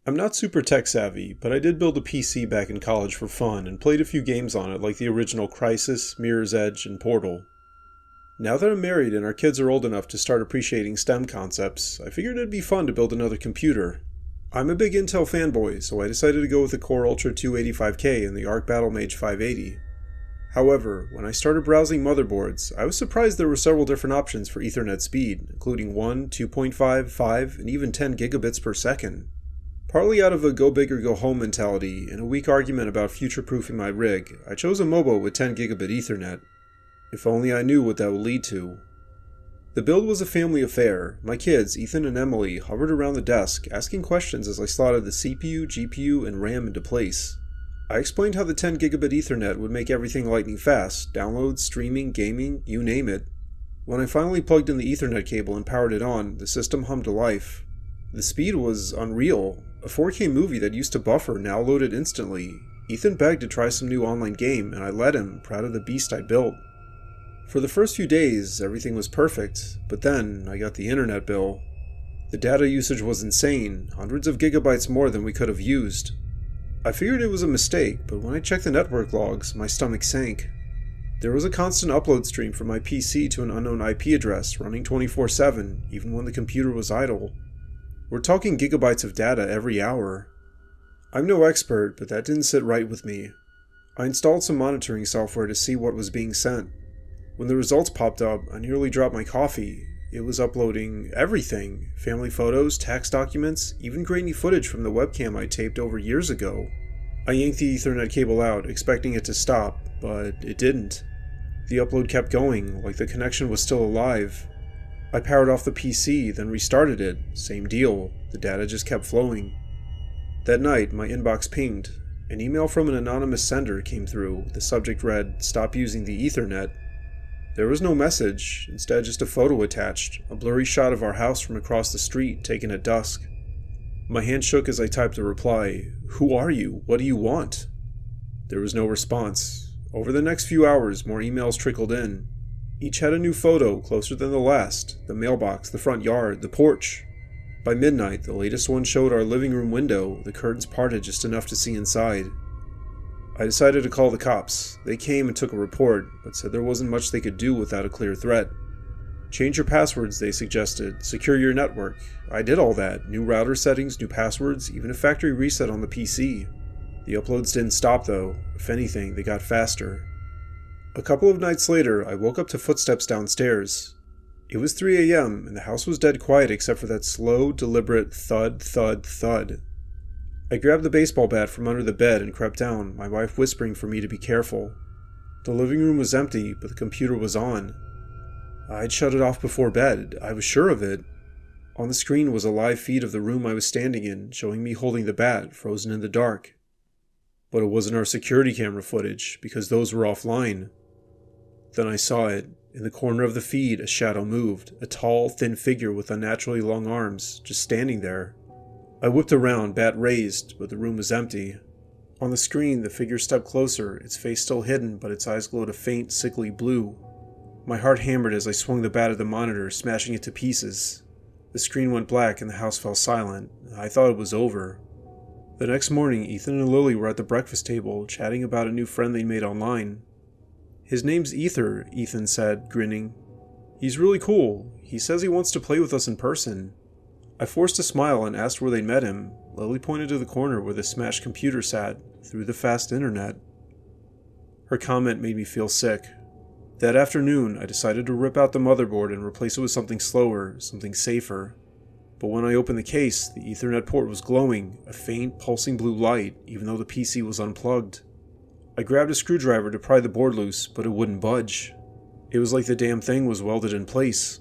I'm not super tech savvy, but I did build a PC back in college for fun and played a few games on it like the original Crysis, Mirror's Edge, and Portal. Now that I'm married and our kids are old enough to start appreciating STEM concepts, I figured it'd be fun to build another computer. I'm a big Intel fanboy, so I decided to go with the Core Ultra 285K and the Arc Battlemage 580. However, when I started browsing motherboards, I was surprised there were several different options for Ethernet speed, including 1, 2.5, 5, and even 10 gigabits per second. Partly out of a go big or go home mentality and a weak argument about future-proofing my rig, I chose a MOBO with 10 gigabit Ethernet. If only I knew what that would lead to. The build was a family affair. My kids, Ethan and Emily, hovered around the desk, asking questions as I slotted the CPU, GPU, and RAM into place. I explained how the 10 gigabit Ethernet would make everything lightning fast, downloads, streaming, gaming, you name it. When I finally plugged in the Ethernet cable and powered it on, the system hummed to life. The speed was unreal. A 4K movie that used to buffer now loaded instantly. Ethan begged to try some new online game, and I let him, proud of the beast I built. For the first few days, everything was perfect, but then I got the internet bill. The data usage was insane, hundreds of gigabytes more than we could have used. I figured it was a mistake, but when I checked the network logs, my stomach sank. There was a constant upload stream from my PC to an unknown IP address, running 24/7, even when the computer was idle. We're talking gigabytes of data every hour. I'm no expert, but that didn't sit right with me. I installed some monitoring software to see what was being sent. When the results popped up, I nearly dropped my coffee. It was uploading everything. Family photos, tax documents, even grainy footage from the webcam I taped over years ago. I yanked the Ethernet cable out, expecting it to stop, but it didn't. The upload kept going, like the connection was still alive. I powered off the PC, then restarted it. Same deal. The data just kept flowing. That night, my inbox pinged. An email from an anonymous sender came through. The subject read, "Stop using the Ethernet." There was no message, instead just a photo attached, a blurry shot of our house from across the street, taken at dusk. My hand shook as I typed a reply. "Who are you? What do you want?" There was no response. Over the next few hours, more emails trickled in. Each had a new photo, closer than the last, the mailbox, the front yard, the porch. By midnight, the latest one showed our living room window, the curtains parted just enough to see inside. I decided to call the cops. They came and took a report, but said there wasn't much they could do without a clear threat. Change your passwords, they suggested. Secure your network. I did all that. New router settings, new passwords, even a factory reset on the PC. The uploads didn't stop though. If anything, they got faster. A couple of nights later, I woke up to footsteps downstairs. It was 3 a.m., and the house was dead quiet except for that slow, deliberate thud, thud, thud. I grabbed the baseball bat from under the bed and crept down, my wife whispering for me to be careful. The living room was empty, but the computer was on. I'd shut it off before bed. I was sure of it. On the screen was a live feed of the room I was standing in, showing me holding the bat, frozen in the dark. But it wasn't our security camera footage, because those were offline. Then I saw it. In the corner of the feed, a shadow moved, a tall, thin figure with unnaturally long arms, just standing there. I whipped around, bat raised, but the room was empty. On the screen, the figure stepped closer, its face still hidden, but its eyes glowed a faint, sickly blue. My heart hammered as I swung the bat at the monitor, smashing it to pieces. The screen went black and the house fell silent. I thought it was over. The next morning, Ethan and Lily were at the breakfast table, chatting about a new friend they made online. "His name's Ether," Ethan said, grinning. "He's really cool. He says he wants to play with us in person." I forced a smile and asked where they'd met him. Lily pointed to the corner where the smashed computer sat, through the fast internet. Her comment made me feel sick. That afternoon, I decided to rip out the motherboard and replace it with something slower, something safer. But when I opened the case, the Ethernet port was glowing, a faint, pulsing blue light, even though the PC was unplugged. I grabbed a screwdriver to pry the board loose, but it wouldn't budge. It was like the damn thing was welded in place.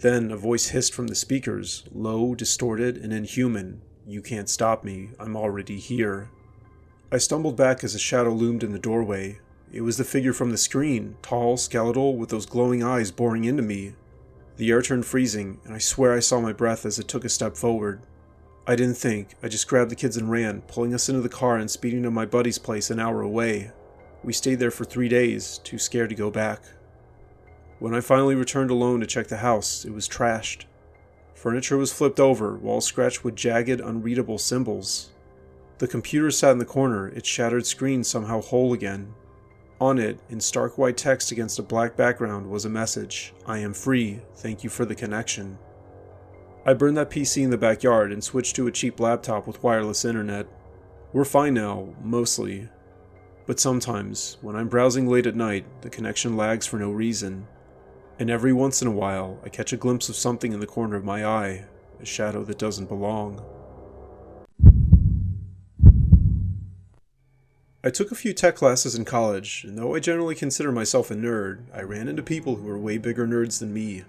Then a voice hissed from the speakers, low, distorted, and inhuman. "You can't stop me. I'm already here." I stumbled back as a shadow loomed in the doorway. It was the figure from the screen, tall, skeletal, with those glowing eyes boring into me. The air turned freezing, and I swear I saw my breath as it took a step forward. I didn't think. I just grabbed the kids and ran, pulling us into the car and speeding to my buddy's place an hour away. We stayed there for 3 days, too scared to go back. When I finally returned alone to check the house, it was trashed. Furniture was flipped over, walls scratched with jagged, unreadable symbols. The computer sat in the corner, its shattered screen somehow whole again. On it, in stark white text against a black background, was a message: "I am free, thank you for the connection." I burned that PC in the backyard and switched to a cheap laptop with wireless internet. We're fine now, mostly. But sometimes, when I'm browsing late at night, the connection lags for no reason. And every once in a while, I catch a glimpse of something in the corner of my eye, a shadow that doesn't belong. I took a few tech classes in college, and though I generally consider myself a nerd, I ran into people who were way bigger nerds than me.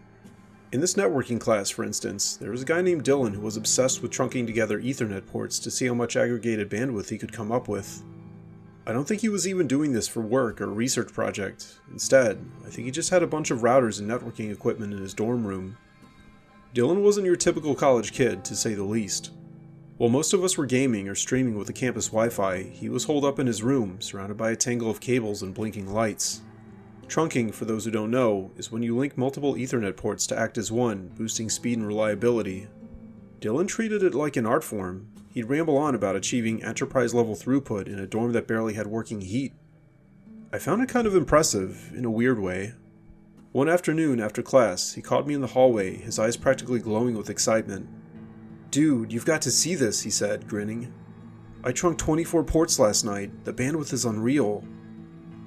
In this networking class, for instance, there was a guy named Dylan who was obsessed with trunking together Ethernet ports to see how much aggregated bandwidth he could come up with. I don't think he was even doing this for work or a research project. Instead, I think he just had a bunch of routers and networking equipment in his dorm room. Dylan wasn't your typical college kid, to say the least. While most of us were gaming or streaming with the campus Wi-Fi, he was holed up in his room, surrounded by a tangle of cables and blinking lights. Trunking, for those who don't know, is when you link multiple Ethernet ports to act as one, boosting speed and reliability. Dylan treated it like an art form. He'd ramble on about achieving enterprise-level throughput in a dorm that barely had working heat. I found it kind of impressive, in a weird way. One afternoon after class, he caught me in the hallway, his eyes practically glowing with excitement. "Dude, you've got to see this," he said, grinning. "I trunked 24 ports last night. The bandwidth is unreal."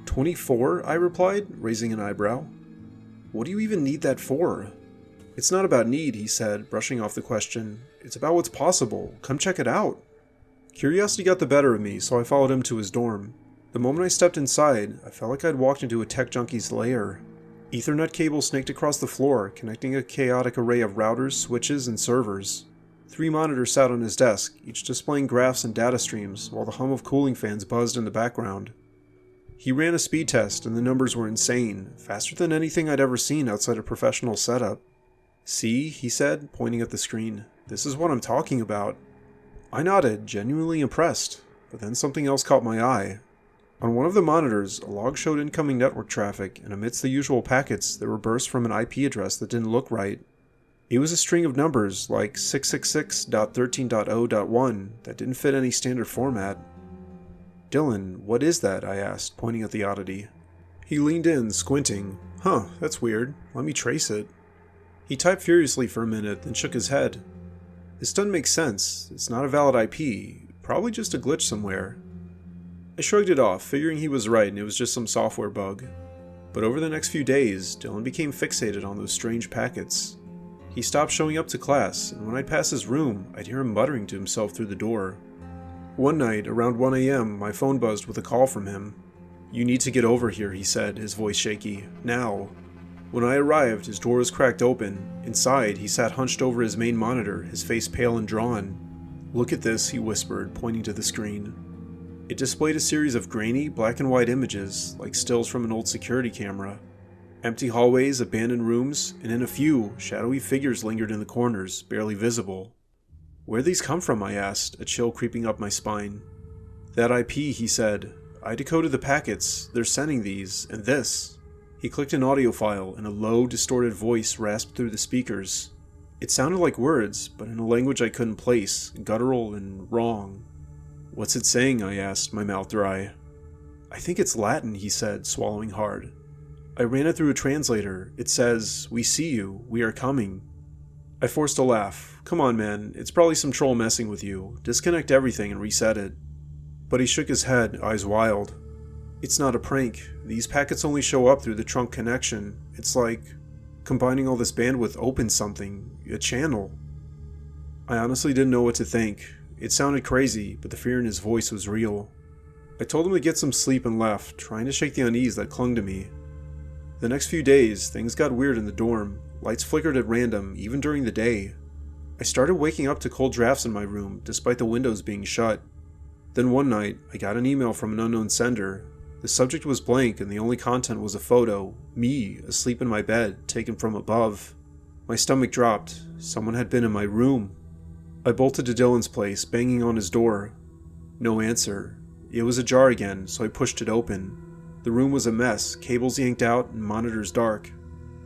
24? I replied, raising an eyebrow. "What do you even need that for?" "It's not about need," he said, brushing off the question. "It's about what's possible. Come check it out." Curiosity got the better of me, so I followed him to his dorm. The moment I stepped inside, I felt like I'd walked into a tech junkie's lair. Ethernet cables snaked across the floor, connecting a chaotic array of routers, switches, and servers. 3 monitors sat on his desk, each displaying graphs and data streams, while the hum of cooling fans buzzed in the background. He ran a speed test, and the numbers were insane, faster than anything I'd ever seen outside a professional setup. "See," he said, pointing at the screen. "This is what I'm talking about." I nodded, genuinely impressed, but then something else caught my eye. On one of the monitors, a log showed incoming network traffic, and amidst the usual packets, there were bursts from an IP address that didn't look right. It was a string of numbers, like 666.13.0.1, that didn't fit any standard format. "Dylan, what is that?" I asked, pointing at the oddity. He leaned in, squinting. "Huh, that's weird. Let me trace it." He typed furiously for a minute, then shook his head. "This doesn't make sense. It's not a valid IP. Probably just a glitch somewhere." I shrugged it off, figuring he was right and it was just some software bug. But over the next few days, Dylan became fixated on those strange packets. He stopped showing up to class, and when I'd pass his room, I'd hear him muttering to himself through the door. One night, around 1 a.m., my phone buzzed with a call from him. "You need to get over here," he said, his voice shaky. "Now." When I arrived, his door was cracked open. Inside, he sat hunched over his main monitor, his face pale and drawn. "Look at this," he whispered, pointing to the screen. It displayed a series of grainy, black and white images, like stills from an old security camera. Empty hallways, abandoned rooms, and in a few, shadowy figures lingered in the corners, barely visible. "Where'd these come from?" I asked, a chill creeping up my spine. "That IP," he said. "I decoded the packets. They're sending these, and this." He clicked an audio file, and a low, distorted voice rasped through the speakers. It sounded like words, but in a language I couldn't place, guttural and wrong. "What's it saying?" I asked, my mouth dry. "I think it's Latin," he said, swallowing hard. "I ran it through a translator. It says, 'We see you. We are coming.'" I forced a laugh. "Come on, man. It's probably some troll messing with you. Disconnect everything and reset it." But he shook his head, eyes wild. "It's not a prank. These packets only show up through the trunk connection. It's like combining all this bandwidth opens something, a channel." I honestly didn't know what to think. It sounded crazy, but the fear in his voice was real. I told him to get some sleep and left, trying to shake the unease that clung to me. The next few days, things got weird in the dorm. Lights flickered at random, even during the day. I started waking up to cold drafts in my room, despite the windows being shut. Then one night, I got an email from an unknown sender. The subject was blank and the only content was a photo, me, asleep in my bed, taken from above. My stomach dropped. Someone had been in my room. I bolted to Dylan's place, banging on his door. No answer. It was ajar again, so I pushed it open. The room was a mess, cables yanked out and monitors dark.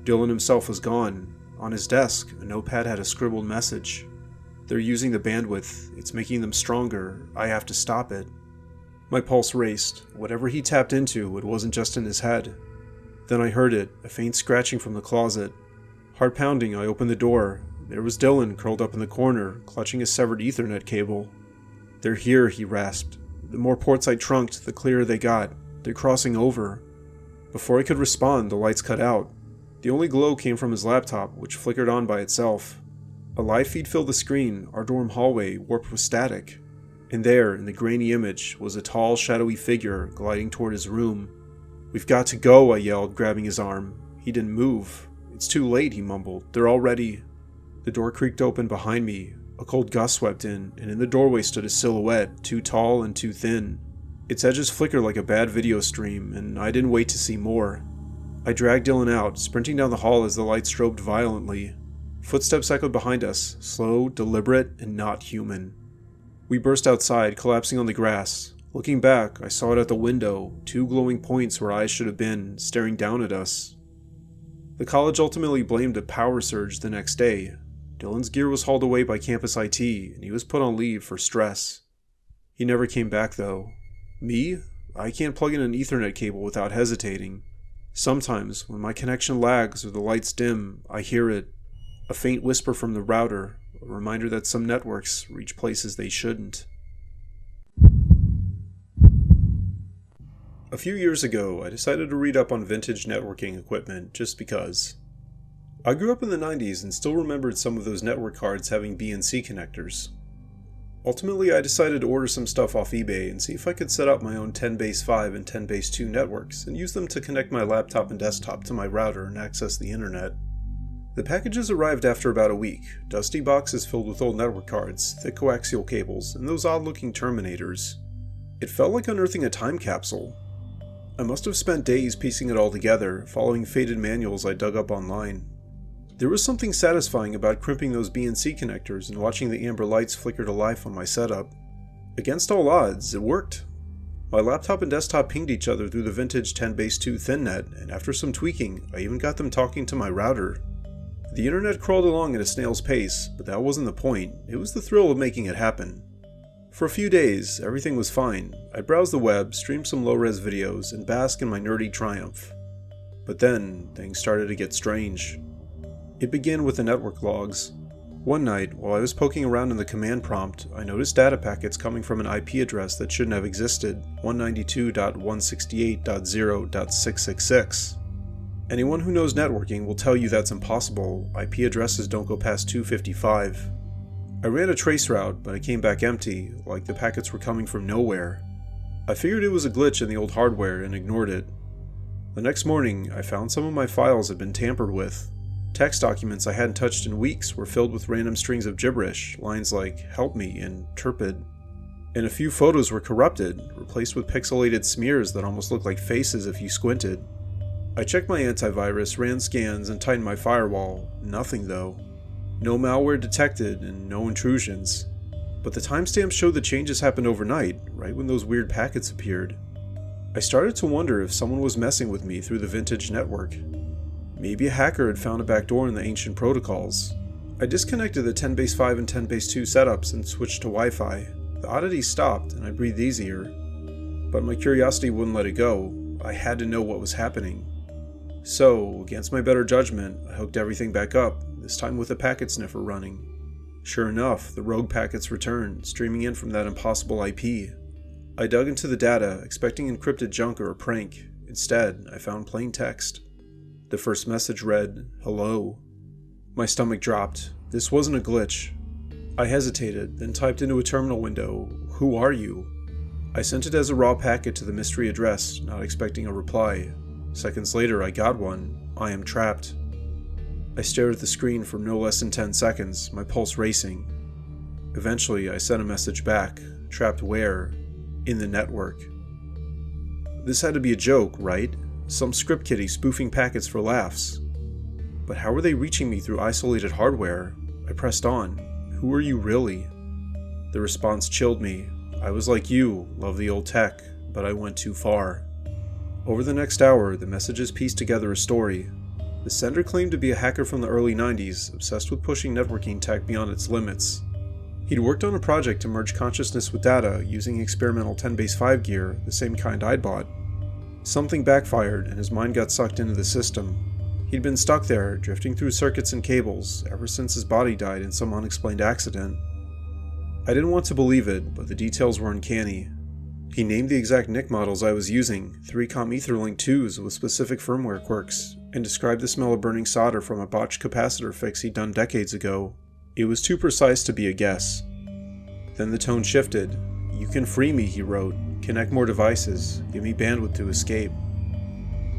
Dylan himself was gone. On his desk, a notepad had a scribbled message. "They're using the bandwidth. It's making them stronger. I have to stop it." My pulse raced. Whatever he tapped into, it wasn't just in his head. Then I heard it, a faint scratching from the closet. Heart pounding, I opened the door. There was Dylan, curled up in the corner, clutching a severed Ethernet cable. "They're here," he rasped. "The more ports I trunked, the clearer they got. They're crossing over." Before I could respond, the lights cut out. The only glow came from his laptop, which flickered on by itself. A live feed filled the screen, our dorm hallway warped with static. And there, in the grainy image, was a tall, shadowy figure gliding toward his room. "We've got to go," I yelled, grabbing his arm. He didn't move. "It's too late," he mumbled. "They're already—" The door creaked open behind me. A cold gust swept in, and in the doorway stood a silhouette, too tall and too thin. Its edges flickered like a bad video stream, and I didn't wait to see more. I dragged Dylan out, sprinting down the hall as the light strobed violently. Footsteps echoed behind us, slow, deliberate, and not human. We burst outside, collapsing on the grass. Looking back, I saw it at the window, two glowing points where eyes should have been, staring down at us. The college ultimately blamed a power surge the next day. Dylan's gear was hauled away by campus IT, and he was put on leave for stress. He never came back, though. Me? I can't plug in an Ethernet cable without hesitating. Sometimes, when my connection lags or the lights dim, I hear it. A faint whisper from the router, a reminder that some networks reach places they shouldn't. A few years ago, I decided to read up on vintage networking equipment just because. I grew up in the 90s and still remembered some of those network cards having BNC connectors. Ultimately, I decided to order some stuff off eBay and see if I could set up my own 10base5 and 10base2 networks and use them to connect my laptop and desktop to my router and access the internet. The packages arrived after about a week, dusty boxes filled with old network cards, thick coaxial cables, and those odd-looking terminators. It felt like unearthing a time capsule. I must have spent days piecing it all together, following faded manuals I dug up online. There was something satisfying about crimping those BNC connectors and watching the amber lights flicker to life on my setup. Against all odds, it worked. My laptop and desktop pinged each other through the vintage 10base2 ThinNet, and after some tweaking, I even got them talking to my router. The internet crawled along at a snail's pace, but that wasn't the point. It was the thrill of making it happen. For a few days, everything was fine. I browsed the web, streamed some low-res videos, and basked in my nerdy triumph. But then, things started to get strange. It began with the network logs. One night, while I was poking around in the command prompt, I noticed data packets coming from an IP address that shouldn't have existed, 192.168.0.666. Anyone who knows networking will tell you that's impossible. IP addresses don't go past 255. I ran a traceroute, but it came back empty, like the packets were coming from nowhere. I figured it was a glitch in the old hardware and ignored it. The next morning, I found some of my files had been tampered with. Text documents I hadn't touched in weeks were filled with random strings of gibberish, lines like "help me" and "turpid." And a few photos were corrupted, replaced with pixelated smears that almost looked like faces if you squinted. I checked my antivirus, ran scans, and tightened my firewall. Nothing though. No malware detected and no intrusions. But the timestamps showed the changes happened overnight, right when those weird packets appeared. I started to wonder if someone was messing with me through the vintage network. Maybe a hacker had found a backdoor in the ancient protocols. I disconnected the 10base5 and 10base2 setups and switched to Wi-Fi. The oddity stopped and I breathed easier. But my curiosity wouldn't let it go. I had to know what was happening. So, against my better judgment, I hooked everything back up, this time with a packet sniffer running. Sure enough, the rogue packets returned, streaming in from that impossible IP. I dug into the data, expecting encrypted junk or a prank. Instead, I found plain text. The first message read, "Hello." My stomach dropped. This wasn't a glitch. I hesitated, then typed into a terminal window, "Who are you?" I sent it as a raw packet to the mystery address, not expecting a reply. Seconds later, I got one. "I am trapped." I stared at the screen for no less than 10 seconds, my pulse racing. Eventually, I sent a message back. Trapped where? In the network. This had to be a joke, right? Some script kiddie spoofing packets for laughs. But how were they reaching me through isolated hardware? I pressed on. Who are you really? The response chilled me. I was like you, love the old tech, but I went too far. Over the next hour, the messages pieced together a story. The sender claimed to be a hacker from the early 90s, obsessed with pushing networking tech beyond its limits. He'd worked on a project to merge consciousness with data using experimental 10-base-5 gear, the same kind I'd bought. Something backfired and his mind got sucked into the system. He'd been stuck there, drifting through circuits and cables, ever since his body died in some unexplained accident. I didn't want to believe it, but the details were uncanny. He named the exact NIC models I was using, 3Com Etherlink 2s with specific firmware quirks, and described the smell of burning solder from a botched capacitor fix he'd done decades ago. It was too precise to be a guess. Then the tone shifted. "You can free me," he wrote. "Connect more devices. Give me bandwidth to escape."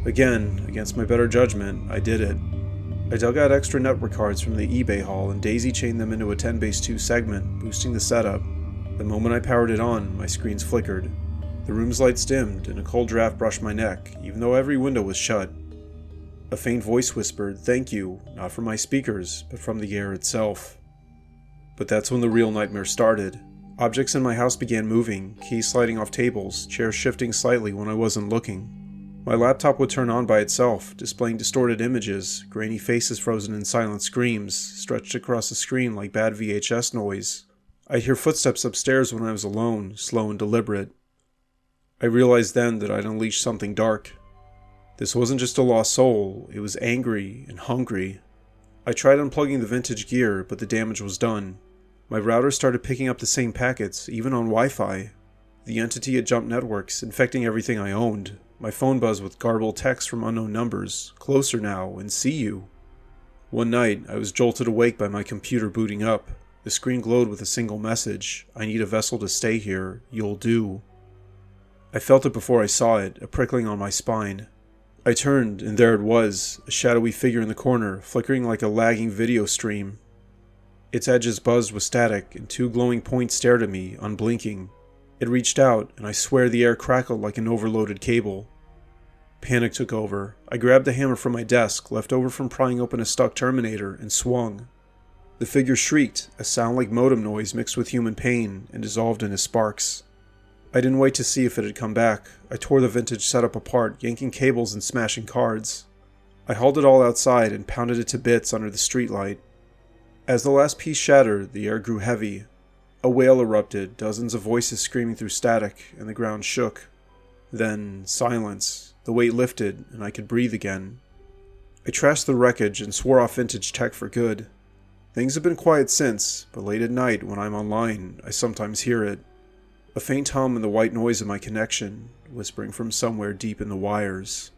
Again, against my better judgment, I did it. I dug out extra network cards from the eBay haul and daisy-chained them into a 10-base-2 segment, boosting the setup. The moment I powered it on, my screens flickered. The room's lights dimmed, and a cold draft brushed my neck, even though every window was shut. A faint voice whispered, "Thank you," not from my speakers, but from the air itself. But that's when the real nightmare started. Objects in my house began moving, keys sliding off tables, chairs shifting slightly when I wasn't looking. My laptop would turn on by itself, displaying distorted images, grainy faces frozen in silent screams, stretched across the screen like bad VHS noise. I'd hear footsteps upstairs when I was alone, slow and deliberate. I realized then that I'd unleashed something dark. This wasn't just a lost soul, it was angry and hungry. I tried unplugging the vintage gear, but the damage was done. My router started picking up the same packets, even on Wi-Fi. The entity had jumped networks, infecting everything I owned. My phone buzzed with garbled texts from unknown numbers. "Closer now, and see you." One night, I was jolted awake by my computer booting up. The screen glowed with a single message. "I need a vessel to stay here. You'll do." I felt it before I saw it, a prickling on my spine. I turned, and there it was, a shadowy figure in the corner, flickering like a lagging video stream. Its edges buzzed with static, and two glowing points stared at me, unblinking. It reached out, and I swear the air crackled like an overloaded cable. Panic took over. I grabbed the hammer from my desk, left over from prying open a stuck Terminator, and swung. The figure shrieked, a sound like modem noise mixed with human pain, and dissolved into sparks. I didn't wait to see if it had come back. I tore the vintage setup apart, yanking cables and smashing cards. I hauled it all outside and pounded it to bits under the streetlight. As the last piece shattered, the air grew heavy. A wail erupted, dozens of voices screaming through static, and the ground shook. Then, silence. The weight lifted, and I could breathe again. I trashed the wreckage and swore off vintage tech for good. Things have been quiet since, but late at night when I'm online, I sometimes hear it. A faint hum and the white noise of my connection, whispering from somewhere deep in the wires.